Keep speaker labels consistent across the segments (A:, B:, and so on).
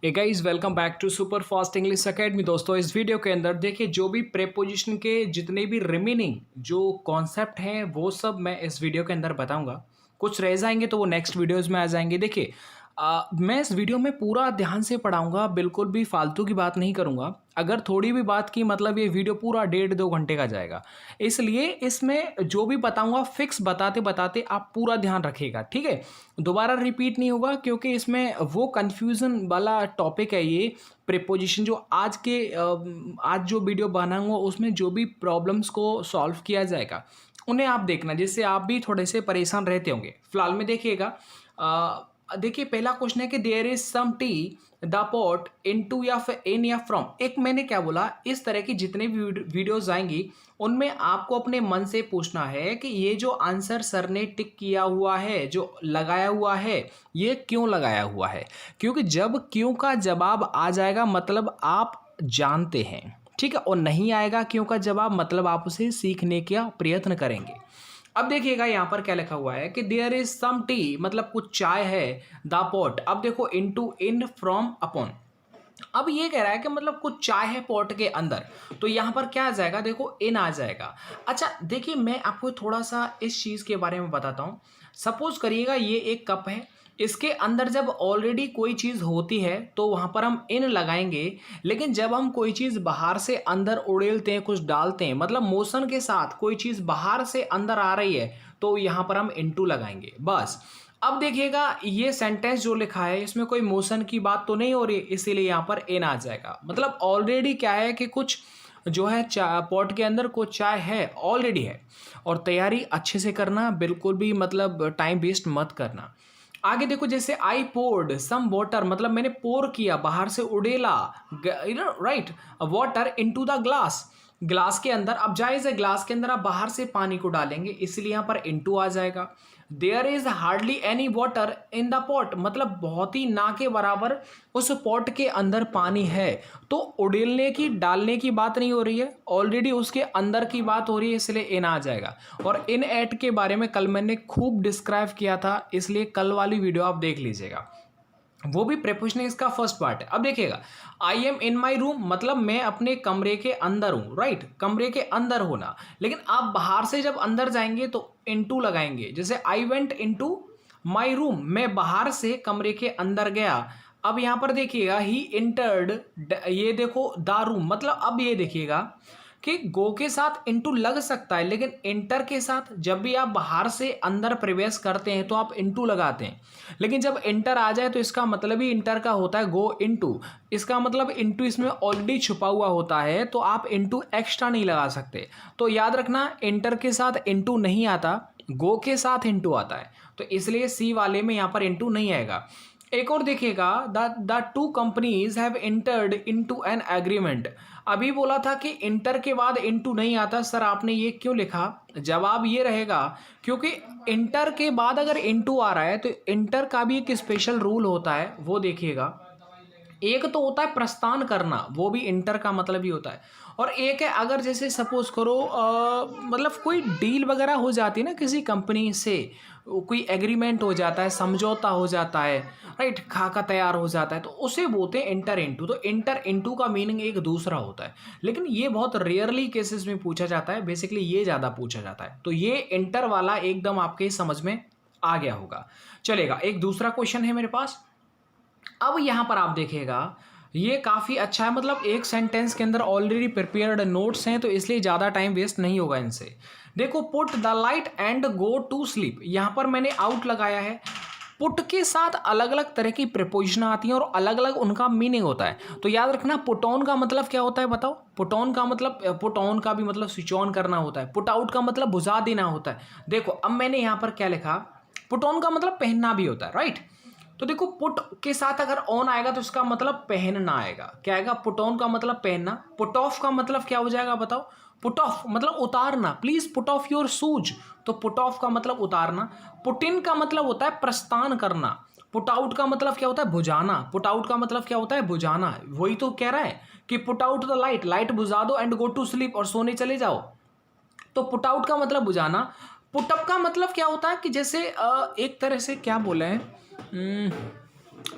A: Hey guys welcome back to super fast English academy. दोस्तों इस video के अंदर देखिए जो भी प्रेपोजिशन के जितने भी रिमेनिंग जो कॉन्सेप्ट हैं वो सब मैं इस वीडियो के अंदर बताऊंगा। कुछ रह जाएंगे तो वो नेक्स्ट वीडियोस में आ जाएंगे। देखिए मैं इस वीडियो में पूरा ध्यान से पढ़ाऊंगा, बिल्कुल भी फालतू की बात नहीं करूंगा। अगर थोड़ी भी बात की मतलब ये वीडियो पूरा 1.5-2 घंटे का जाएगा। इसलिए इसमें जो भी बताऊंगा फिक्स बताते बताते आप पूरा ध्यान रखिएगा, ठीक है। दोबारा रिपीट नहीं होगा क्योंकि इसमें वो कन्फ्यूज़न वाला टॉपिक है ये प्रीपोजिशन जो आज जो वीडियो बनाऊंगा उसमें जो भी प्रॉब्लम्स को सॉल्व किया जाएगा उन्हें आप देखना, जिससे आप भी थोड़े से परेशान रहते होंगे। फिलहाल में देखिएगा, देखिए पहला क्वेश्चन है कि there is some tea the pot into या फिर इन या फ्रॉम। एक मैंने क्या बोला, इस तरह की जितने भी वीडियोस आएंगी उनमें आपको अपने मन से पूछना है कि ये जो आंसर सर ने टिक किया हुआ है, जो लगाया हुआ है, ये क्यों लगाया हुआ है। क्योंकि जब क्यों का जवाब आ जाएगा मतलब आप जानते हैं, ठीक है, और नहीं आएगा क्यों का जवाब मतलब आप उसे सीखने का प्रयत्न करेंगे। अब देखिएगा यहाँ पर क्या लिखा हुआ है कि देयर इज सम टी मतलब कुछ चाय है, द पॉट। अब देखो इनटू, इन, फ्रॉम, अपॉन। अब ये कह रहा है कि मतलब कुछ चाय है पॉट के अंदर, तो यहाँ पर क्या आ जाएगा, देखो इन आ जाएगा। अच्छा देखिए मैं आपको थोड़ा सा इस चीज़ के बारे में बताता हूँ। सपोज करिएगा ये एक कप है, इसके अंदर जब ऑलरेडी कोई चीज़ होती है तो वहाँ पर हम इन लगाएंगे। लेकिन जब हम कोई चीज़ बाहर से अंदर उड़ेलते हैं, कुछ डालते हैं, मतलब मोशन के साथ कोई चीज़ बाहर से अंदर आ रही है तो यहाँ पर हम इनटू लगाएंगे, बस। अब देखिएगा ये सेंटेंस जो लिखा है इसमें कोई मोशन की बात तो नहीं हो रही, इसीलिए यहाँ पर इन आ जाएगा। मतलब ऑलरेडी क्या है कि कुछ जो है पॉट के अंदर कुछ चाय है, ऑलरेडी है। और तैयारी अच्छे से करना, बिल्कुल भी मतलब टाइम वेस्ट मत करना। आगे देखो जैसे आई पोर्ड सम वाटर, मतलब मैंने पोर किया, बाहर से उड़ेला, right, water into the glass, glass के अंदर। अब जायज़ है ग्लास के अंदर आप बाहर से पानी को डालेंगे, इसलिए यहाँ पर इनटू आ जाएगा। There is hardly any water in the pot, मतलब बहुत ही ना के बराबर उस पॉट के अंदर पानी है। तो उड़ेलने की, डालने की बात नहीं हो रही है, ऑलरेडी उसके अंदर की बात हो रही है, इसलिए इन आ जाएगा। और इन एट के बारे में कल मैंने खूब डिस्क्राइब किया था, इसलिए कल वाली वीडियो आप देख लीजिएगा, वो भी प्रीपोजिशन इसका फर्स्ट पार्ट है। अब देखिएगा I am in my room, मतलब मैं अपने कमरे के अंदर हूँ, राइट, कमरे के अंदर होना। लेकिन आप बाहर से जब अंदर जाएंगे तो इनटू लगाएंगे। जैसे I went into my room, मैं बाहर से कमरे के अंदर गया। अब यहाँ पर देखिएगा ही इंटर्ड, ये देखो द रूम, मतलब अब ये देखिएगा कि गो के साथ इनटू लग सकता है, लेकिन इंटर के साथ जब भी आप बाहर से अंदर प्रवेश करते हैं तो आप इनटू लगाते हैं। लेकिन जब इंटर आ जाए तो इसका मतलब ही इंटर का होता है गो इनटू, इसका मतलब इनटू इसमें ऑलरेडी छुपा हुआ होता है, तो आप इनटू एक्स्ट्रा नहीं लगा सकते। तो याद रखना इंटर के साथ इनटू नहीं आता, गो के साथ इनटू आता है, तो इसलिए सी वाले में यहाँ पर इनटू नहीं आएगा। एक और देखिएगा the two companies have entered into an agreement. अभी बोला था कि इंटर के बाद इनटू नहीं आता, सर आपने ये क्यों लिखा। जवाब ये रहेगा क्योंकि इंटर के बाद अगर इनटू आ रहा है तो इंटर का भी एक स्पेशल रूल होता है, वो देखिएगा। एक तो होता है प्रस्थान करना, वो भी इंटर का मतलब ही होता है। और एक है अगर जैसे सपोज करो मतलब कोई डील वगैरह हो जाती है ना किसी कंपनी से, कोई एग्रीमेंट हो जाता है, समझौता हो जाता है, राइट, खाका तैयार हो जाता है, तो उसे बोलते हैं इंटर इनटू। तो इंटर इनटू का मीनिंग एक दूसरा होता है, लेकिन ये बहुत रेयरली केसेस में पूछा जाता है, बेसिकली ये ज़्यादा पूछा जाता है। तो ये इंटर वाला एकदम आपके समझ में आ गया होगा। चलेगा, एक दूसरा क्वेश्चन है मेरे पास। अब यहाँ पर आप देखिएगा ये काफ़ी अच्छा है, मतलब एक सेंटेंस के अंदर ऑलरेडी प्रिपेयर्ड नोट्स हैं तो इसलिए ज़्यादा टाइम वेस्ट नहीं होगा इनसे। देखो put the light and go to sleep, यहाँ पर मैंने आउट लगाया है। पुट के साथ अलग अलग तरह की प्रिपोजिशन आती हैं और अलग अलग उनका मीनिंग होता है। तो याद रखना पुट ऑन का मतलब क्या होता है बताओ। पुट ऑन का मतलब, पुट ऑन का भी मतलब स्विच ऑन करना होता है। पुट आउट का मतलब बुझा देना होता है। देखो अब मैंने यहाँ पर क्या लिखा, पुट ऑन का मतलब पहनना भी होता है, राइट। तो देखो पुट के साथ अगर ऑन आएगा तो इसका मतलब पहनना आएगा, क्या आएगा, पुट ऑन का मतलब पहनना। पुट ऑफ का मतलब क्या हो जाएगा बताओ। पुट ऑफ मतलब उतारना, please put off your shoes, तो पुट ऑफ का मतलब उतारना। पुट इन का मतलब होता है प्रस्थान करना। पुट आउट का मतलब क्या होता है, बुझाना। पुट आउट का मतलब क्या होता है, बुझाना। वही तो कह रहा है कि put out the light, light बुझा दो, एंड गो टू स्लीप, और सोने चले जाओ। तो पुट आउट का मतलब बुझाना। पुटअप का मतलब क्या होता है कि जैसे एक तरह से क्या बोले हैं,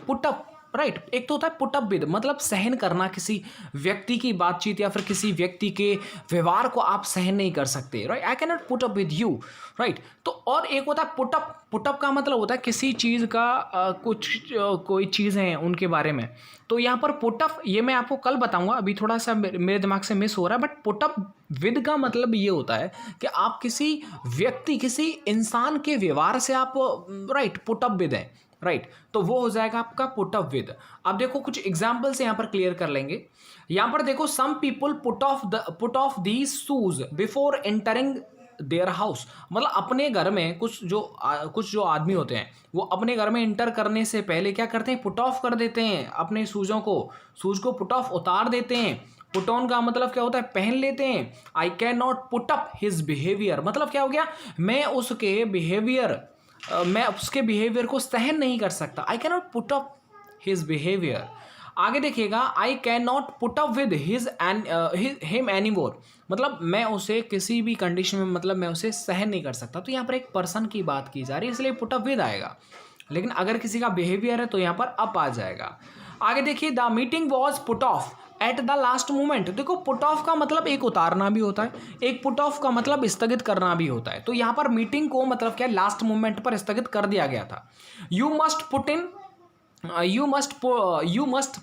A: पुटअप, राइट। एक तो होता है पुट अप विद, मतलब सहन करना किसी व्यक्ति की बातचीत या फिर किसी व्यक्ति के व्यवहार को आप सहन नहीं कर सकते, right. I can not put up with you, right. तो और एक होता है पुटअप। पुटअप का मतलब होता है किसी चीज़ का कोई चीज़ है उनके बारे में। तो यहाँ पर पुटअप ये मैं आपको कल बताऊंगा, अभी थोड़ा सा मेरे दिमाग से मिस हो रहा है। बट पुटअप विद का मतलब ये होता है कि आप किसी व्यक्ति, किसी इंसान के व्यवहार से आप राइट पुटअप विद है, राइट। तो वो हो जाएगा आपका पुटअप विद। अब देखो कुछ एग्जाम्पल्स यहाँ पर क्लियर कर लेंगे। यहाँ पर देखो, some people put off these shoes before entering their house. मतलब अपने घर में कुछ जो आदमी होते हैं वो अपने घर में इंटर करने से पहले क्या करते हैं, पुट ऑफ कर देते हैं अपने शूज को पुट ऑफ उतार देते हैं। पुट ऑन का मतलब क्या होता है, पहन लेते हैं। I can not put up his behaviour, मतलब क्या हो गया, मैं उसके बिहेवियर को सहन नहीं कर सकता। I can not put up his behaviour. आगे देखिएगा, I can not put up with him any more, मतलब मैं उसे किसी भी कंडीशन में, मतलब मैं उसे सहन नहीं कर सकता। तो यहाँ पर एक पर्सन की बात की जा रही है, इसलिए पुट अप विद आएगा। लेकिन अगर किसी का बिहेवियर है तो यहाँ पर अप आ जाएगा। आगे देखिए, the meeting was put off at the last moment. देखो पुट ऑफ का मतलब एक उतारना भी होता है, एक पुट ऑफ का मतलब स्थगित करना भी होता है। तो यहाँ पर मीटिंग को मतलब क्या, लास्ट मोमेंट पर स्थगित कर दिया गया था। You must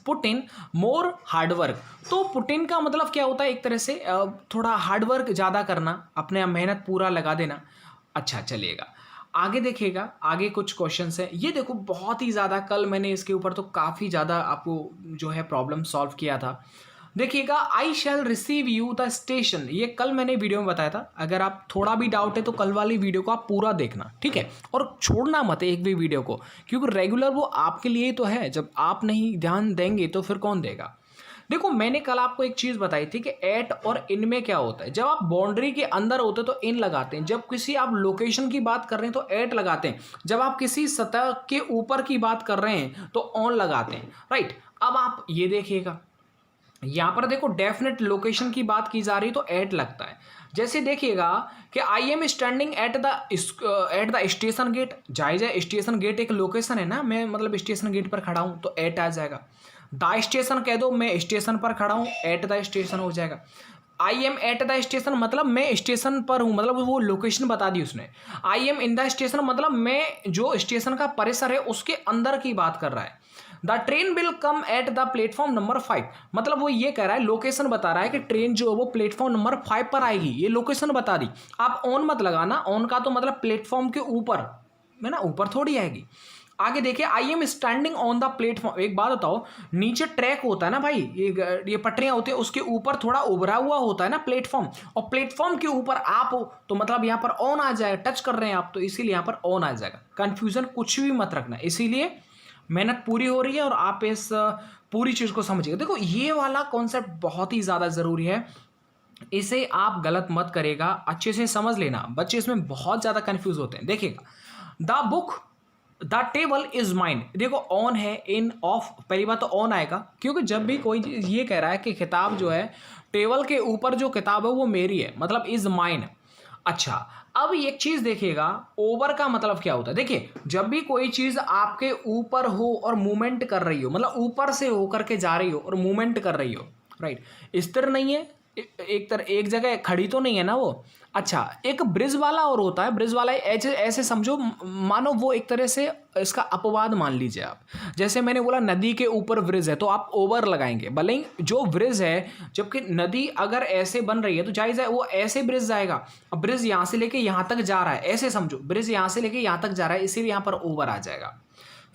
A: put in more hard work. तो पुट इन का मतलब क्या होता है, एक तरह से थोड़ा हार्डवर्क ज़्यादा करना, अपने मेहनत पूरा लगा देना। अच्छा चलिएगा, आगे देखिएगा, आगे कुछ क्वेश्चंस हैं। ये देखो बहुत ही ज़्यादा, कल मैंने इसके ऊपर तो काफ़ी ज़्यादा आपको जो है प्रॉब्लम सॉल्व किया था। देखिएगा, आई शैल रिसीव यू द स्टेशन, ये कल मैंने वीडियो में बताया था। अगर आप थोड़ा भी डाउट है तो कल वाली वीडियो को आप पूरा देखना, ठीक है। और छोड़ना मत एक भी वीडियो को, क्योंकि रेगुलर वो आपके लिए तो है, जब आप नहीं ध्यान देंगे तो फिर कौन देगा। देखो मैंने कल आपको एक चीज़ बताई थी कि एट और इन में क्या होता है। जब आप बाउंड्री के अंदर होते तो इन लगाते हैं, जब किसी आप लोकेशन की बात कर रहे हैं तो एट लगाते हैं, जब आप किसी सतह के ऊपर की बात कर रहे हैं तो ऑन लगाते हैं, राइट। अब आप ये देखिएगा, यहाँ पर देखो डेफिनेट लोकेशन की बात की जा रही है तो एट लगता है। जैसे देखिएगा कि I am standing at the station gate, जायज़ है, स्टेशन गेट एक लोकेशन है ना, मैं मतलब स्टेशन गेट पर खड़ा हूँ तो एट आ जाएगा। द स्टेशन कह दो, मैं स्टेशन पर खड़ा हूँ, एट द स्टेशन हो जाएगा। I am eight the station मतलब मैं स्टेशन पर हूँ, मतलब वो लोकेशन बता दी उसने। I am in the station मतलब मैं जो स्टेशन का परिसर है उसके अंदर की बात कर रहा है। The train will come at the platform number 5, मतलब वो ये कह रहा है, लोकेशन बता रहा है कि ट्रेन जो है वो प्लेटफॉर्म नंबर 5 पर आएगी, ये लोकेशन बता दी। आप ऑन मत लगाना, ऑन का तो मतलब प्लेटफॉर्म के ऊपर है ना, ऊपर थोड़ी आएगी। आगे देखिए, आई am standing on the platform. एक बात बताओ, नीचे ट्रैक होता है ना भाई, ये पटरियां होती है, उसके ऊपर थोड़ा उभरा हुआ होता है ना प्लेटफॉर्म, और प्लेटफॉर्म के ऊपर आप हो तो मतलब यहाँ पर ऑन आ जाएगा, टच कर रहे हैं आप तो इसीलिए यहाँ पर ऑन आ जाएगा। कंफ्यूजन कुछ भी मत रखना, इसीलिए मेहनत पूरी हो रही है और आप इस पूरी चीज़ को समझिएगा। देखो ये वाला कॉन्सेप्ट बहुत ही ज़्यादा ज़रूरी है, इसे आप गलत मत करेगा, अच्छे से समझ लेना। बच्चे इसमें बहुत ज़्यादा कंफ्यूज होते हैं। देखिएगा, the book the table is mine, देखो ऑन है, इन ऑफ, पहली बात तो ऑन आएगा क्योंकि जब भी कोई ये कह रहा है कि किताब जो है टेबल के ऊपर जो किताब है वो मेरी है, मतलब इज माइन। अच्छा, अब एक चीज़ देखिएगा, ओवर का मतलब क्या होता है। देखिए जब भी कोई चीज़ आपके ऊपर हो और मूवमेंट कर रही हो, मतलब ऊपर से होकर के जा रही हो और मूवमेंट कर रही हो, राइट, स्थिर नहीं है, एक जगह खड़ी तो नहीं है ना वो। अच्छा, एक ब्रिज वाला और होता है, ब्रिज वाला ऐसे समझो, मानो वो एक तरह से इसका अपवाद मान लीजिए आप। जैसे मैंने बोला नदी के ऊपर ब्रिज है तो आप ओवर लगाएंगे, भले ही जो ब्रिज है, जबकि नदी अगर ऐसे बन रही है तो जायज़ है वो ऐसे ब्रिज जाएगा। अब ब्रिज यहाँ से लेके यहाँ तक जा रहा है, ऐसे समझो ब्रिज यहाँ से लेके यहाँ तक जा रहा है, इसीलिए यहाँ पर ओवर आ जाएगा।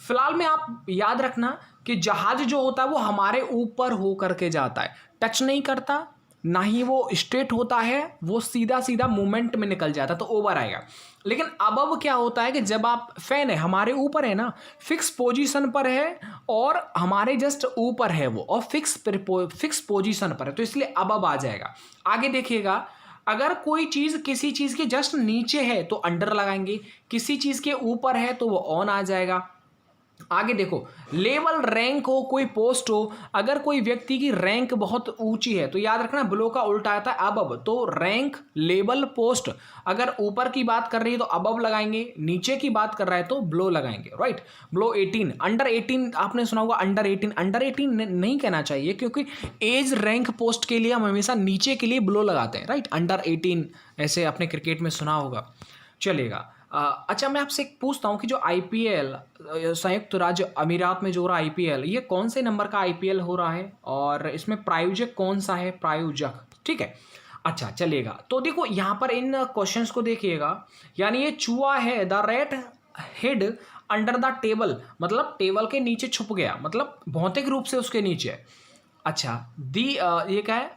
A: फिलहाल में आप याद रखना कि जहाज जो होता है वो हमारे ऊपर हो करके जाता है, टच नहीं करता, ना ही वो स्ट्रेट होता है, वो सीधा सीधा मूवमेंट में निकल जाता है तो ओवर आएगा। लेकिन अब क्या होता है कि जब आप फैन है हमारे ऊपर है ना, फिक्स पोजीशन पर है और हमारे जस्ट ऊपर है वो, और फिक्स पोजीशन पर है तो इसलिए अब आ जाएगा। आगे देखिएगा, अगर कोई चीज़ किसी चीज़ के जस्ट नीचे है तो अंडर लगाएंगे, किसी चीज़ के ऊपर है तो वो ऑन आ जाएगा। आगे देखो, लेवल रैंक हो, कोई पोस्ट हो, अगर कोई व्यक्ति की रैंक बहुत ऊंची है तो याद रखना बिलो का उल्टा आता है अबव। तो रैंक, लेवल, पोस्ट, अगर ऊपर की बात कर रही है तो अबव लगाएंगे, नीचे की बात कर रहा है तो बिलो लगाएंगे, राइट। बिलो 18, अंडर 18 आपने सुना होगा, अंडर 18, अंडर 18 नहीं कहना चाहिए क्योंकि एज, रैंक, पोस्ट के लिए हम हमेशा नीचे के लिए बिलो लगाते हैं, राइट। अंडर 18 ऐसे आपने क्रिकेट में सुना होगा, चलेगा। अच्छा, मैं आपसे एक पूछता हूँ कि जो आईपीएल संयुक्त राज्य अमीरात में जो हो रहा है आईपीएल, ये कौन से नंबर का आईपीएल हो रहा है और इसमें प्रायोजक कौन सा है, प्रायोजक, ठीक है। अच्छा चलेगा, तो देखो यहाँ पर इन क्वेश्चंस को देखिएगा, यानी ये चूहा है, the rat hid under the table, मतलब टेबल के नीचे छुप गया, मतलब भौतिक रूप से उसके नीचे। अच्छा, दी ये क्या है,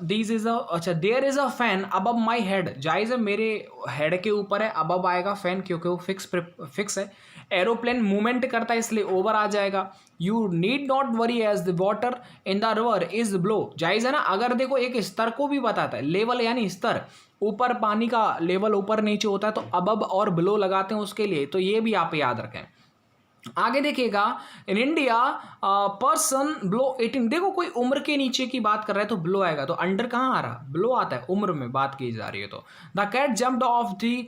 A: दिस इज अ, अच्छा, there is a fan above my head, जायज़ है मेरे हेड के ऊपर है, अबव आएगा फैन क्योंकि वो फिक्स है। एरोप्लेन मूवमेंट करता है इसलिए ओवर आ जाएगा। You need not worry as the water in the river is below, जायज़ है ना। अगर देखो एक स्तर को भी बताता है, लेवल यानी स्तर, ऊपर पानी का लेवल ऊपर नीचे होता है तो अबव और बिलो लगाते हैं उसके लिए, तो ये भी आप याद रखें। आगे देखिएगा, इन इंडिया पर्सन बिलो 18, देखो कोई उम्र के नीचे की बात कर रहा है तो बिलो आएगा, तो अंडर कहाँ आ रहा, बिलो आता है, उम्र में बात की जा रही है तो। The cat jumped off the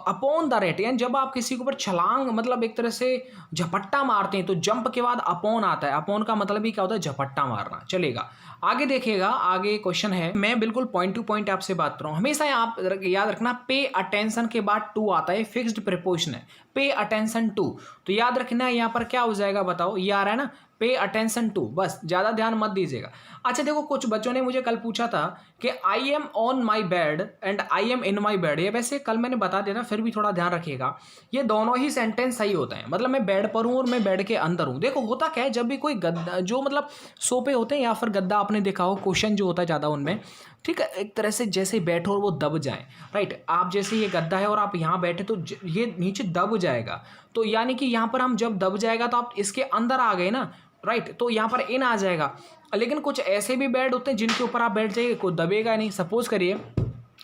A: upon the rat, यानी जब आप किसी के ऊपर छलांग, मतलब एक तरह से झपट्टा मारते हैं तो जंप के बाद अपॉन आता है, अपॉन का मतलब ही क्या होता है, झपट्टा मारना, चलेगा। आगे देखिएगा, आगे क्वेश्चन है, मैं बिल्कुल पॉइंट टू पॉइंट आपसे बात कर रहा हूँ, हमेशा आप याद रखना पे अटेंशन के बाद टू आता है, फिक्स्ड प्रीपोजिशन है, पे अटेंशन टू, तो याद रखना यहाँ पर क्या हो जाएगा बताओ, ये आ रहा है ना, पे अटेंशन टू, बस ज़्यादा ध्यान मत दीजिएगा। अच्छा देखो, कुछ बच्चों ने मुझे कल पूछा था कि I M on my bed and I am in my bed, ये वैसे कल मैंने बता दिया था, फिर भी थोड़ा ध्यान रखिएगा, ये दोनों ही सेंटेंस सही होते हैं, मतलब मैं बेड पर हूँ और मैं बेड के अंदर हूँ। देखो होता क्या है, जब भी कोई गद्दा, जो मतलब सोफे होते हैं या फिर गद्दा आपने देखा हो, क्वेश्चन जो होता है ज़्यादा उनमें, ठीक है, एक तरह से जैसे बैठो और वो दब जाए, राइट। आप जैसे ये गद्दा है और आप यहाँ बैठे तो ये नीचे दब जाएगा, तो यानी कि यहाँ पर हम जब दब जाएगा तो आप इसके अंदर आ गए ना, राइट, तो यहाँ पर इन आ जाएगा। लेकिन कुछ ऐसे भी बेड होते हैं जिनके ऊपर आप बैठ जाइए, कोई दबेगा नहीं। सपोज करिए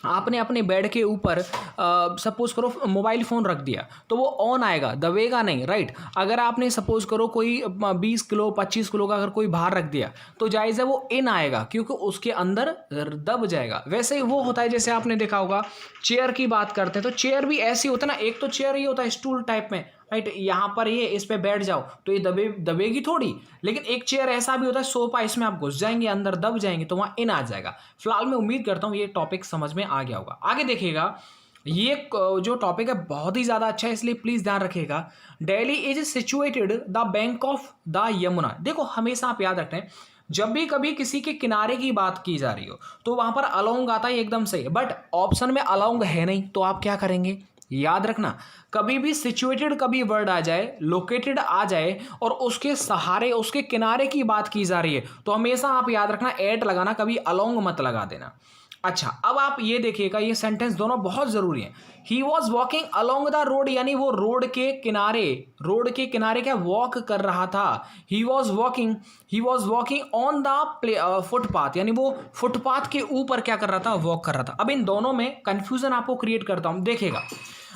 A: आपने अपने बेड के ऊपर सपोज करो मोबाइल फ़ोन रख दिया तो वो ऑन आएगा, दबेगा नहीं, राइट। अगर आपने सपोज करो कोई 20 किलो 25 किलो का अगर कोई बाहर रख दिया तो जायज़ है वो इन आएगा क्योंकि उसके अंदर दब जाएगा। वैसे ही वो होता है, जैसे आपने देखा होगा चेयर की बात करते हैं तो चेयर भी ऐसी होता है ना, एक तो चेयर ही होता है स्टूल टाइप में, राइट, यहाँ पर ये इस पे बैठ जाओ तो ये दबेगी थोड़ी, लेकिन एक चेयर ऐसा भी होता है सोफा, इसमें आप घुस जाएंगे अंदर दब जाएंगे तो वहाँ इन आ जाएगा। फिलहाल मैं उम्मीद करता हूँ ये टॉपिक समझ में आ गया होगा। आगे देखिएगा, ये जो टॉपिक है बहुत ही ज़्यादा अच्छा है, इसलिए प्लीज़ ध्यान रखिएगा। Delhi is situated the bank of the Yamuna, देखो हमेशा आप याद रखें जब भी कभी किसी के किनारे की बात की जा रही हो तो वहाँ पर अलोंग आता है एकदम सही, बट ऑप्शन में अलोंग है नहीं तो आप क्या करेंगे, याद रखना कभी भी सिचुएटेड कभी वर्ड आ जाए, लोकेटेड आ जाए और उसके सहारे उसके किनारे की बात की जा रही है तो हमेशा आप याद रखना एट लगाना, कभी अलोंग मत लगा देना। अच्छा, अब आप ये देखिएगा, ये सेंटेंस दोनों बहुत जरूरी हैं। He was walking along the road, यानी वो रोड के किनारे क्या वॉक कर रहा था। He was walking on the footpath, यानी वो फुटपाथ के ऊपर क्या कर रहा था, वॉक कर रहा था। अब इन दोनों में कंफ्यूजन आपको क्रिएट करता हूं, देखिएगा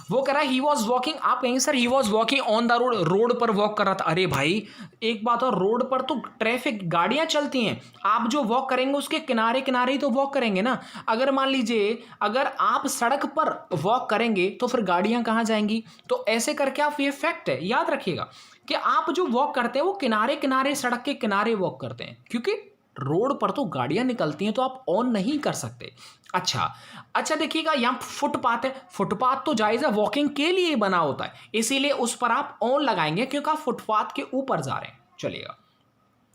A: वो कह रहा है ही वॉज वॉकिंग, आप कहेंगे sir he was walking on the road, road पर वॉक कर रहा था। अरे भाई एक बात और, रोड पर तो ट्रैफिक गाड़ियां चलती हैं, आप जो वॉक करेंगे उसके किनारे किनारे ही तो वॉक करेंगे ना। अगर मान लीजिए अगर आप सड़क पर वॉक करेंगे तो फिर गाड़ियां कहाँ जाएंगी, तो ऐसे करके आप, ये फैक्ट है याद रखिएगा कि आप जो वॉक करते हैं वो किनारे किनारे सड़क के किनारे वॉक करते हैं, क्योंकि रोड पर तो गाड़ियां निकलती हैं तो आप ऑन नहीं कर सकते। अच्छा देखिएगा, यहाँ फुटपाथ है, फुटपाथ तो जायज़ है वॉकिंग के लिए बना होता है, इसीलिए उस पर आप ऑन लगाएंगे क्योंकि आप फुटपाथ के ऊपर जा रहे हैं। चलिएगा,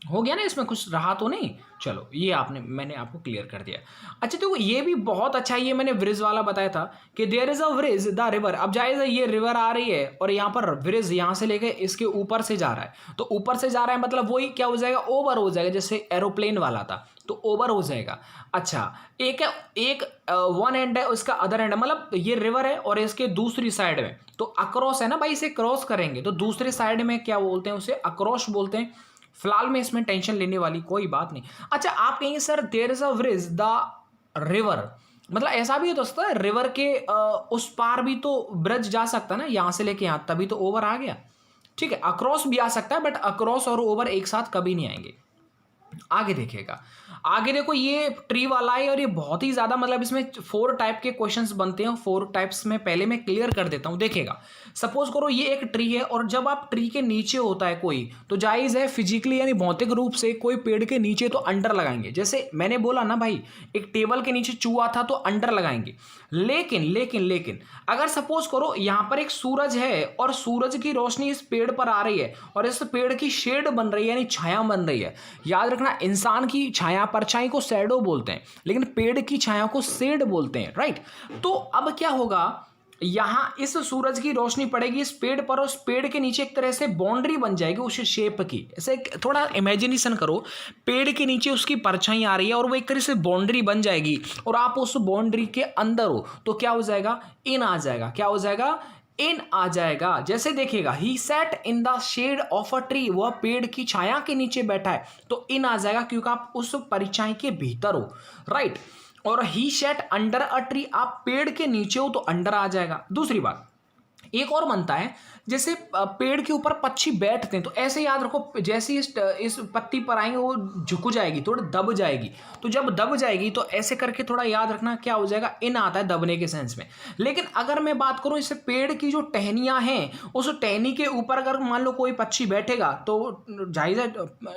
A: हो गया ना, इसमें कुछ रहा तो नहीं, चलो ये मैंने आपको क्लियर कर दिया। अच्छा देखो ये भी बहुत अच्छा है, ये मैंने ब्रिज वाला बताया था कि there is a bridge the river, अब जायज़ है ये रिवर आ रही है और यहाँ पर ब्रिज यहाँ से लेके इसके ऊपर से जा रहा है, तो ऊपर से जा रहा है मतलब वही क्या हो जाएगा, ओवर हो जाएगा, जैसे एरोप्लेन वाला था तो ओवर हो जाएगा। अच्छा, एक वन एंड है उसका अदर एंड है, मतलब ये रिवर है और इसके दूसरी साइड में तो अक्रॉस है ना भाई, इसे क्रॉस करेंगे तो दूसरे साइड में क्या बोलते हैं, उसे अक्रॉस बोलते हैं। फिलहाल में इसमें टेंशन लेने वाली कोई बात नहीं। अच्छा, आप कहेंगे sir there is a bridge the river, मतलब ऐसा भी हो सकता है रिवर के उस पार भी तो ब्रिज जा सकता है ना, यहां से लेके यहां, तभी तो ओवर आ गया। ठीक है, अक्रॉस भी आ सकता है, बट अक्रॉस और ओवर एक साथ कभी नहीं आएंगे। आगे देखिएगा, आगे देखो ये ट्री वाला है और ये बहुत ही ज्यादा मतलब इसमें 4 टाइप के क्वेश्चंस बनते हैं। 4 टाइप्स में पहले मैं क्लियर कर देता हूं। देखिएगा, सपोज करो ये एक ट्री है और जब आप ट्री के नीचे होता है कोई, तो जायज है फिजिकली यानी भौतिक रूप से कोई पेड़ के नीचे तो अंडर लगाएंगे। जैसे मैंने बोला ना भाई, एक टेबल के नीचे चूहा था तो अंडर लगाएंगे। लेकिन लेकिन लेकिन अगर सपोज करो यहां पर एक सूरज है और सूरज की रोशनी इस पेड़ पर आ रही है और इस पेड़ की शेड बन रही है यानी छाया बन रही है। याद रखना, इंसान की छाया परछाई को शैडो बोलते हैं, लेकिन पेड़ की छाया को शेड बोलते हैं, राइट। तो अब क्या होगा, यहां इस सूरज की रोशनी पड़ेगी इस पेड़ पर और उस पेड़ के नीचे एक तरह से बाउंड्री बन जाएगी उस शेप की। ऐसे थोड़ा इमेजिनेशन करो, पेड़ के नीचे उसकी परछाई आ रही है और वो एक तरह से बाउंड्री बन जाएगी और आप उस बाउंड्री के अंदर हो, तो क्या हो जाएगा, इन आ जाएगा। क्या हो जाएगा, इन आ जाएगा। जैसे देखिएगा, he sat in the shade of a tree, वह पेड़ की छाया के नीचे बैठा है, तो इन आ जाएगा क्योंकि आप उस परछाई के भीतर हो, राइट। और ही सेट अंडर अ ट्री, आप पेड़ के नीचे हो तो अंडर आ जाएगा। दूसरी बात एक और बनता है, जैसे पेड़ के ऊपर पक्षी बैठते हैं, तो ऐसे याद रखो, जैसे इस पत्ती पर आएंगे वो झुक जाएगी, थोड़ी दब जाएगी। तो जब दब जाएगी तो ऐसे करके थोड़ा याद रखना क्या हो जाएगा, इन आता है दबने के सेंस में। लेकिन अगर मैं बात करूं इस पेड़ की जो टहनियां हैं, उस टहनी के ऊपर अगर मान लो कोई पक्षी बैठेगा तो जाहिर है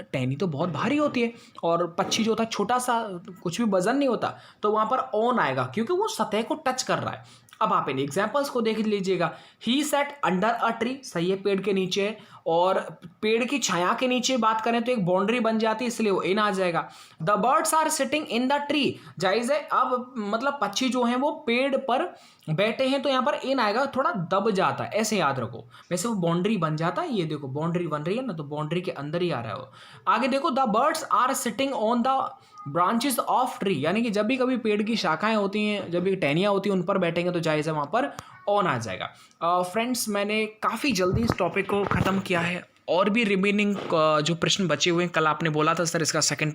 A: टहनी तो बहुत भारी होती है और पक्षी जो होता है छोटा सा, कुछ भी वजन नहीं होता, तो वहां पर ऑन आएगा क्योंकि वो सतह को टच कर रहा है। अब आप इन एग्जाम्पल्स को देख लीजिएगा, ही सेट अंडर अ ट्री, सही है, पेड़ के नीचे है, और पेड़ की छाया के नीचे बात करें तो एक बाउंड्री बन जाती है, इसलिए वो इन आ जाएगा। The birds are sitting in the tree, जायज है, अब मतलब पक्षी जो हैं वो पेड़ पर बैठे हैं, तो यहाँ पर इन आएगा, थोड़ा दब जाता है, ऐसे याद रखो। वैसे वो बाउंड्री बन जाता है, ये देखो बाउंड्री बन रही है ना, तो बाउंड्री के अंदर ही आ रहा है वो। आगे देखो, the birds are sitting on the branches of tree, यानी कि जब भी कभी पेड़ की शाखाएं होती हैं, जब भी टहनियाँ होती हैं, उन पर बैठेंगे तो जायज़ है वहाँ पर ऑन आ जाएगा। फ्रेंड्स, मैंने काफ़ी जल्दी इस टॉपिक को ख़त्म किया है, और भी रिमेनिंग जो प्रश्न बचे हुए हैं, कल आपने बोला था सर इसका सेकंड